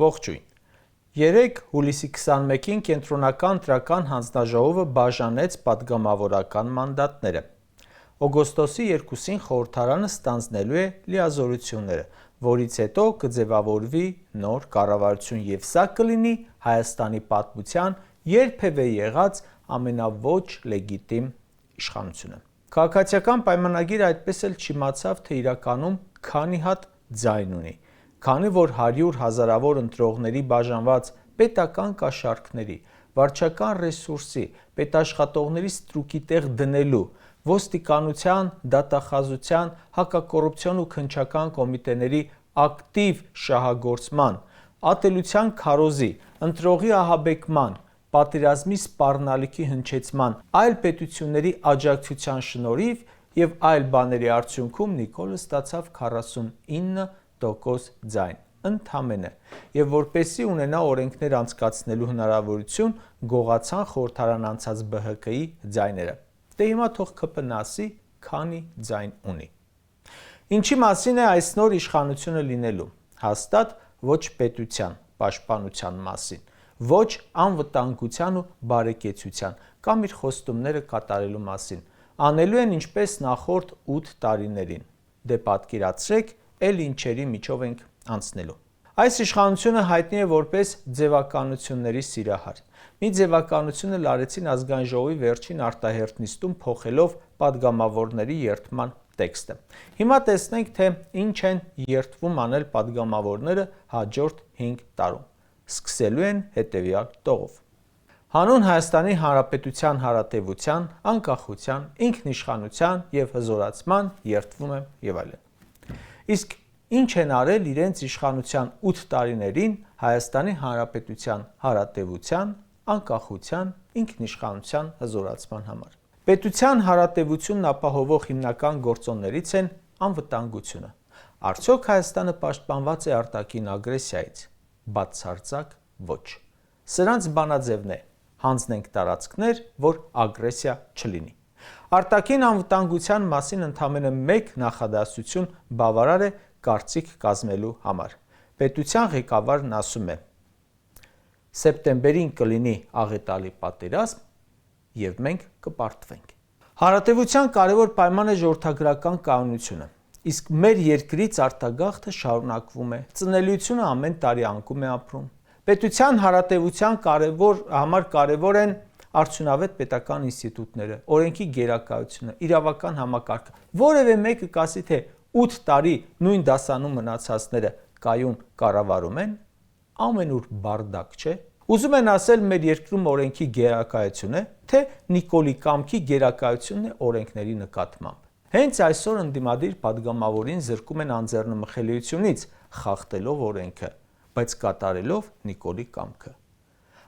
Ողջույն։ 3 հուլիսի 21-ին Կենտրոնական ընտրական հանձնաժողովը բաժանեց պատգամավորական մանդատները։ Օգոստոսի 2-ին խորհրդարանը ստանձնելու է լիազորությունները, որից հետո կձևավորվի նոր կառավարություն եւ սա կլինի Հայաստանի պատմության երբևէ եղած ամենավոչ լեգիտիմ իշխանությունը։ Քաղաքացիական պայմանագիրը այդպես էլ չիմացավ, թե իրականում քանի հատ ձայն ունի, քանի որ 100 հազարավոր ընտրողների բաժանված պետական կաշառքների, վարչական ռեսուրսի, պետաշխատողների ստրուկի տեղ դնելու, ոստիկանության, դատախազության, հակակոռուպցիոն ու քննչական կոմիտեների ակտիվ շահագործման, ատելության քարոզի, ընտրողի ահաբեկման, պատերազմի սպառնալիքի հնչեցման, այլ պետությունների աջակցության շնորհիվ եւ այլ բաների արդյունքում Նիկոլը ստացավ 49% ձայն ընդամենը եւ որպեսզի ունենա օրենքներ անցկացնելու հնարավորություն գողացան խորհրդարան անցած ԲՀԿ-ի ձայները։ Դե հիմա թող ԿՊ-ն ասի քանի ձայն ունի։ Ինչի մասին է այս նոր իշխանությունը լինելու։ Հաստատ ոչ պետության պաշտպանության մասին, ոչ անվտանգության ու բարեկեցության կամ իր խոստումները կատարելու մասին։ Անելու են ինչպես նախորդ 8 տարիներին։ Դե պատկերացրեք, էլ ինչերի միջով ենք անցնելու։ Այս իշխանությունը հայտնի է որպես ձևականությունների սիրահար։ Մի ձևականությունը լարեցին ազգային ժողովի վերջին արտահերթ նիստում փոխելով պատգամավորների երդման տեքստը։ Հիմա տեսնենք, թե ինչ են երդվում անել պատգամավորները հաջորդ 5 տարում։ Սկսելու են հետևյալ տողով։ Հանուն Հայաստանի Հանրապետության հարատևության, անկախության, ինքնիշխանության եւ հզորացման երդվում եմ եւ այլն։ Իսկ ինչ են արել իրենց իշխանության 8 տարիներին Հայաստանի Հանրապետության հարատևության, անկախության, ինքնիշխանության հզորացման համար։ Պետության հարատևությունն ապահովող հիմնական գործոններից են անվտանգությունը։ Արդյոք Հայաստանը պաշտպանված է արտաքին ագրեսիայից։ Բացարձակ ոչ։ Սրանց բանաձևն է. հանձնենք տարածքներ, որ ագրեսիա չլինի։ Արտաքին անվտանգության մասին ընդամենը մեկ նախադասություն բավարար է կարծիք կազմելու համար։ Պետության ղեկավարն ասում է. սեպտեմբերին կլինի աղետալի պատերազմ եւ մենք կպարտվենք։ Հարատևության կարևոր պայման է ժողովրդագրական կայունությունը, իսկ մեր երկրից արտագաղթը շարունակվում է, ծնելիությունը ամեն տարի անկում է ապրում։ Պետության հարատևության համար կարևոր են արդյունավետ պետական ինստիտուտները, օրենքի գերակայությունը, իրավական համակարգը։ Որևէ մեկը կասի, թե 8 տարի նույն դասանում մնացածները կայուն կառավարում են, ամենուր բարդակ չէ։ Ուզում են ասել մեր երկրում օրենքի գերակայություն է, թե Նիկոլի կամքի գերակայությունն է օրենքների նկատմամբ։ Հենց այսօր ընդդիմադիր պատգամավորին զրկում են անձեռնմխելիությունից, խախտելով օրենքը, բայց կատարելով Նիկոլի կամքը։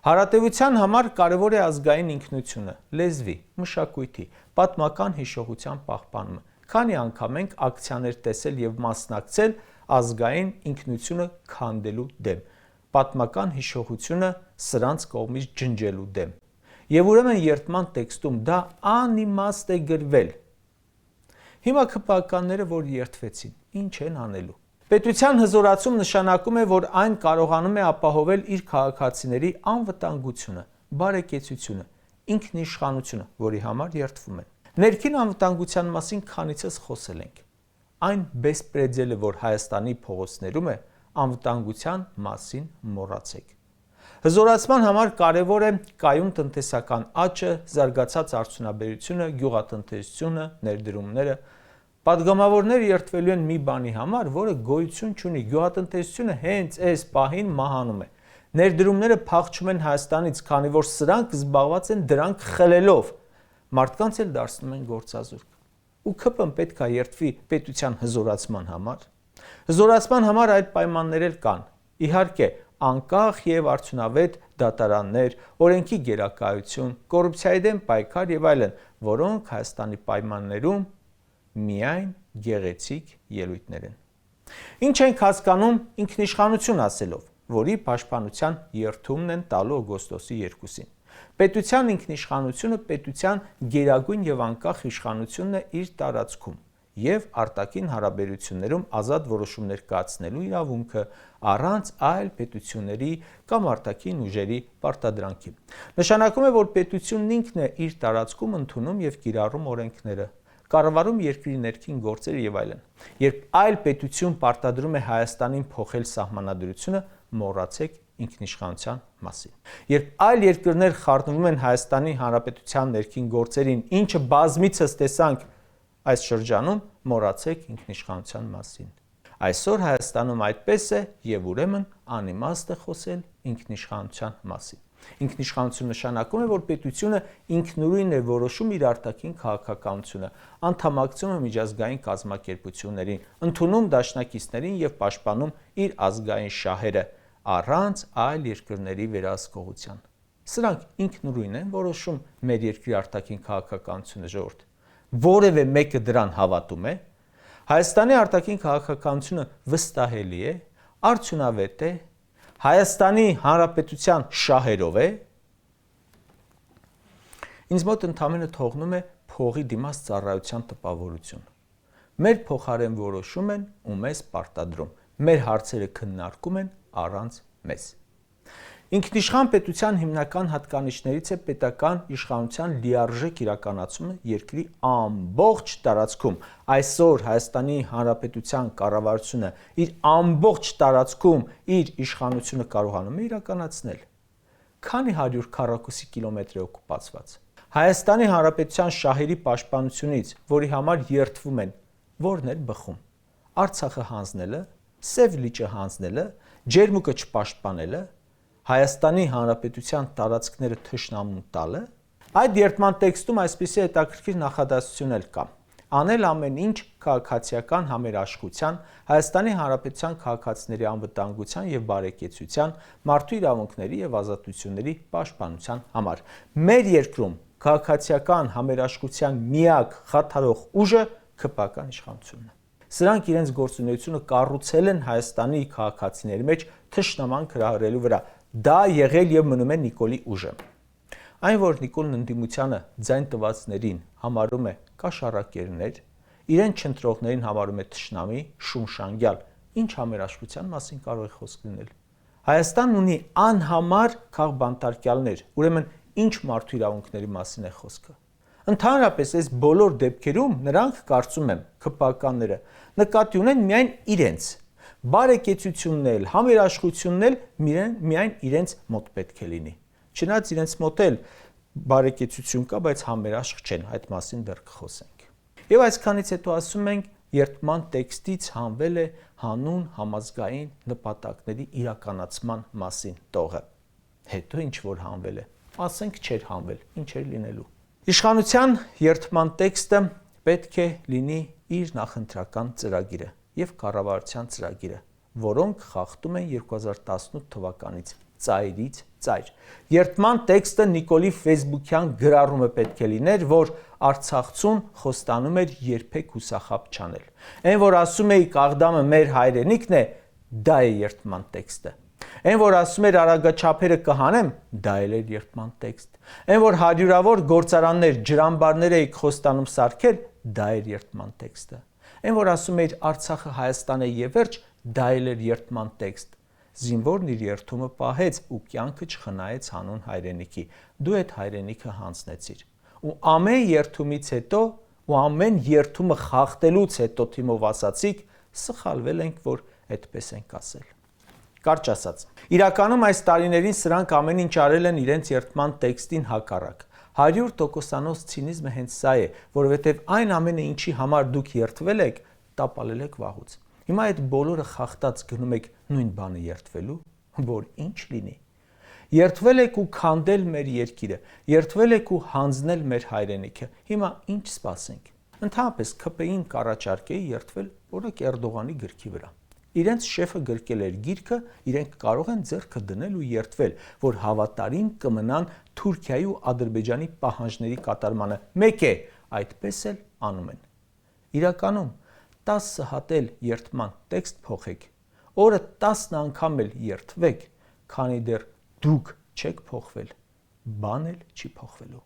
Հարատևության համար կարևոր է ազգային ինքնությունը, լեզվի, մշակույթի, պատմական հիշողության պահպանումը։ Քանի անգամ ենք ակցիաներ տեսել եւ մասնակցել ազգային ինքնությունը քանդելու դեմ, պատմական հիշողությունը սրանց կողմից ջնջելու դեմ։ Եվ ուրեմն երդման տեքստում դա անիմաստ է գրվել։ Հիմա ԿՊԱ-ականները, որ երդվեցին, ինչ են անելու։ Պետության հզորացում նշանակում է, որ այն կարողանում է ապահովել իր քաղաքացիների անվտանգությունը, բարեկեցությունը, ինքնիշխանությունը, որի համար երդվում են։ Ներքին անվտանգության մասին քանիցս խոսել ենք։ Այն բեսպրեդելը, որ Հայաստանի փողոցներում է, անվտանգության մասին մոռացեք։ Հզորացման համար կարևոր է կայուն տնտեսական աճը, զարգացած արդյունաբերությունը, գյուղատնտեսությունը, ներդրումները։ Պատգամավորները երդվելու են մի բանի համար, որը գոյություն չունի։ Գյուղատնտեսությունը հենց այս պահին մահանում է։ Ներդրումները փախչում են Հայաստանից, քանի որ սրանք զբաղված են դրանք խլելով, մարդկանց էլ դարձնում են գործազուրկ։ Ու ԿՊ-ն պետք է երդվի պետության հզորացման համար։ Հզորացման համար այդ պայմաններ էլ կան։ Իհարկե, անկախ եւ արդյունավետ դատարաններ, օրենքի գերակայություն, կոռուպցիայի դեմ պայքար եւ այլն, որոնք Հայաստանի պայմաններում միայն գեղեցիկ ելույթներ են։ Ինչ ենք հասկանում ինքնիշխանություն ասելով, որի պաշտպանության երդումն են տալու օգոստոսի 2-ին։ Պետության ինքնիշխանությունը պետության գերագույն եւ անկախ իշխանությունն է իր տարածքում եւ արտաքին հարաբերություններում ազատ որոշումներ կայացնելու իրավունքը, առանց այլ պետությունների կամ արտաքին ուժերի պարտադրանքի։ Նշանակում է, որ պետությունն ինքն է իր տարածքում ընդունում եւ կիրառում օրենքները, կառավարում երկրի ներքին գործերը եւ այլն։ Երբ այլ պետություն պարտադրում է Հայաստանին փոխել սահմանադրությունը, մոռացեք ինքնիշխանության մասին։ Երբ այլ երկրներ խառնվում են Հայաստանի Հանրապետության ներքին գործերին, ինչը բազմիցս տեսանք այս շրջանում, մոռացեք ինքնիշխանության մասին։ Այսօր Հայաստանում այդպես է եւ ուրեմն անիմաստ է խոսել ինքնիշխանության մասին։ Ինքնիշխանություն նշանակում է, որ պետությունը ինքնուրույն է որոշում իր արտաքին քաղաքականությունը, անդամակցում է միջազգային կազմակերպություններին, ընդունում դաշնակիցներին եւ պաշտպանում իր ազգային շահերը առանց այլ երկրների վերահսկողության։ Սրանք ինքնուրույն են որոշում մեր երկրի արտաքին քաղաքականությունը, ժողովուրդ։ Որևէ մեկը դրան հավատում է։ Հայաստանի արտաքին քաղաքականությունը վստահելի է, արդյունավետ է, Հայաստանի Հանրապետության շահերով է։ Ինձ մոտ ընդամենը թողնում է փողի դիմաց ծառայության տպավորություն։ Մեր փոխարեն որոշում են ու մեզ պարտադրում։ Մեր հարցերը քննարկում են առանց մեզ։ Ինքնիշխան պետության հիմնական հատկանիշներից է պետական իշխանության լիարժեք իրականացումը երկրի ամբողջ տարածքում։ Այսօր Հայաստանի Հանրապետության կառավարությունը իր ամբողջ տարածքում իր իշխանությունը կարողանում է իրականացնել։ Քանի 100 քառակուսի կիլոմետր է օկուպացված։ Հայաստանի Հանրապետության շահերի պաշտպանությունից, որի համար երդվում են, որն էր բխում։ Արցախը հանձնելը, Սև լիճը հանձնելը, ջերմուկը չպաշտպանելը, Հայաստանի Հանրապետության տարածքները թշնամուն տալը։ Այդ երդման տեքստում այսպիսի հետաքրքիր նախադասություն էլ կա. անել ամեն ինչ քաղաքացիական համերաշխության, Հայաստանի Հանրապետության քաղաքացիների անվտանգության եւ բարեկեցության, մարդու իրավունքների եւ ազատությունների պաշտպանության համար։ Մեր երկրում քաղաքացիական համերաշխության միակ խաթարող ուժը ԿՊ-ական իշխանությունն է։ Սրանք իրենց գործունեությունը կառուցել են Հայաստանի քաղաքացիների մեջ թշնաման հրահրելու վրա։ Դա եղել եւ մնում է Նիկոլի ուժը։ Այն, որ Նիկոլն ընդդիմությանը ձայն տվածներին համարում է կաշառակերներ, իրեն չընտրողներին համարում է թշնամի, շունշանգյալ, ինչ համերաշխության մասին կարող է խոսք լինել։ Հայաստանն ունի անհամար քաղբանտարկյալներ, ուրեմն ինչ մարդու իրավունքների մասին է խոսքը։ Ընդհանրապես այս բոլոր դեպքերում նրանք կարծում եմ ԿՊ-ականները նկատի ունեն միայն իրենց բարեկեցությունն էլ, համերաշխությունն էլ միայն իրենց մոտ պետք է լինի։ Չնայած իրենց մոտ էլ բարեկեցություն կա, բայց համերաշխ չեն, այդ մասին դեռ կխոսենք։ Եվ այսքանից հետո ասում ենք, երդման տեքստից հանվել է հանուն համազգային նպատակների իրականացման մասին տողը։ Հետո ինչ որ հանվել է, ասենք չէր հանվել, ինչ էր լինելու։ Իշխանության երդման տեքստը պետք է լինի իր նախընտրական ծրագիրը եւ կառավարության ծրագիրը, որոնք խախտում են 2018 թվականից ծայրից ծայր։ Երդման տեքստը Նիկոլի ֆեյսբուքյան գրառումը պետք է լիներ, որ Արցախցուն խոստանում էր երբեք հուսախաբ չանել։ Այն, որ ասում էի Աղդամը մեր հայրենիքն է, դա է երդման տեքստը։ Այն, որ ասում էր արագաչափերը կհանեմ, դա էլ էր երդման տեքստ։ Այն, որ հարյուրավոր գործարաններ, ջրամբարներ էի խոստանում սարքել, դա էր երդման տեքստը։ Այն, որ ասում էր Արցախը Հայաստան է եւ վերջ, դա էլ էր երդման տեքստ։ Զինվորն իր երդումը պահեց ու կյանքը չխնայեց հանուն հայրենիքի։ Դու այդ հայրենիքը հանձնեցիր։ Ու ամեն երդումից հետո ու ամեն երդումը խախտելուց հետո թիմով ասացիք, սխալվել ենք, որ այդպես ենք ասել։ Կարճ ասած, իրականում այս տարիներին սրանք ամեն ինչ արել են իրենց երդման տեքստին հակառակ։ 100%-անոց ցինիզմը հենց սա է, որովհետև այն ամենը, ինչի համար դուք երդվել եք, տապալել եք վաղուց։ Հիմա այդ բոլորը խախտած գնում եք նույն բանը երդվելու, որ ինչ լինի։ Երդվել եք ու քանդել մեր երկիրը, երդվել եք ու հանձնել մեր հայրենիքը։ Հիմա ինչ սպասենք։ Ընդհանրապես ԿՊ-ին կառաջարկեի երդվել օրինակ Էրդողանի գրքի վրա։ Իրենց շեֆը գրկել էր գիրքը, իրենք կարող են ձեռքը դնել ու երդվել, որ հավատարիմ կմնան Թուրքիայի ու Ադրբեջանի պահանջների կատարմանը։ Մեկ է, այդպես էլ անում են։ Իրականում 10 հատ էլ երդման տեքստ փոխեք, օրը 10 անգամ էլ երդվեք, քանի դեռ դուք չեք փոխվել, բան էլ չի փոխվելու։